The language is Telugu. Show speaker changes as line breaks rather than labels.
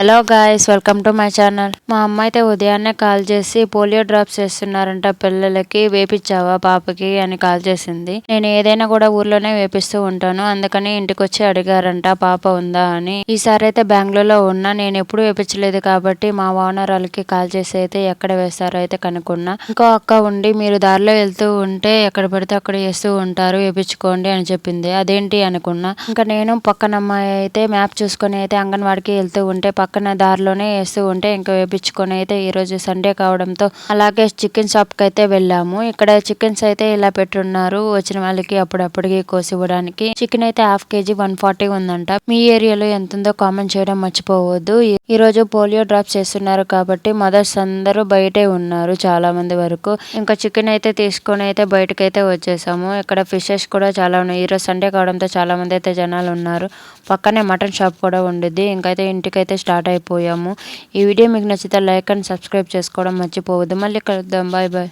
Hello guys, welcome to my channel. మా అమ్మ అయితే ఉదయాన్నే కాల్ చేసి పోలియో డ్రాప్స్ వేస్తున్నారంట పిల్లలకి, వేపించావా పాపకి అని కాల్ చేసింది. నేను ఏదైనా కూడా ఊర్లోనే వేపిస్తూ ఉంటాను, అందుకని ఇంటికి వచ్చి అడిగారంట పాప ఉందా అని. ఈసారి అయితే బెంగళూరులో ఉన్నా, నేను ఎప్పుడు వేపించలేదు కాబట్టి మా ఓనరాలకి కాల్ చేసి అయితే ఎక్కడ వేస్తారో అయితే కనుక్కున్నా. ఇంకో అక్క ఉండి మీరు దారిలో వెళ్తూ ఉంటే ఎక్కడ పడితే అక్కడ వేస్తూ ఉంటారు, వేపించుకోండి అని చెప్పింది. అదేంటి అనుకున్నా. ఇంకా నేను పక్కన అమ్మాయి అయితే మ్యాప్ చూసుకొని అయితే అంగన్వాడికి వెళ్తూ ఉంటే పక్కన దారిలోనే వేస్తూ ఉంటే ఇంకా వేపించుకొని అయితే ఈరోజు సండే కావడంతో అలాగే చికెన్ షాప్ కి అయితే వెళ్ళాము. ఇక్కడ చికెన్స్ అయితే ఇలా పెట్టున్నారు వచ్చిన వాళ్ళకి అప్పుడప్పటికి కోసి ఇవ్వడానికి. చికెన్ అయితే హాఫ్ కేజీ 140 ఉందంట. మీ ఏరియాలో ఎంత ఉందో కామెంట్ చేయడం మర్చిపోవద్దు. ఈ రోజు పోలియో డ్రాప్స్ చేస్తున్నారు కాబట్టి మదర్స్ అందరూ బయటే ఉన్నారు చాలా మంది వరకు. ఇంకా చికెన్ అయితే తీసుకొని అయితే బయటకైతే వచ్చేసాము. ఇక్కడ ఫిషెస్ కూడా చాలా ఉన్నాయి. ఈరోజు సండే కావడంతో చాలా మంది అయితే జనాలు ఉన్నారు. పక్కనే మటన్ షాప్ కూడా ఉండిద్ది. ఇంకైతే ఇంటికైతే స్టార్ట్ అయిపోయాము. ఈ వీడియో మీకు నచ్చితే లైక్ అండ్ సబ్స్క్రైబ్ చేసుకోవడం మర్చిపోవద్దు. మళ్ళీ కలుద్దాం. Bye bye.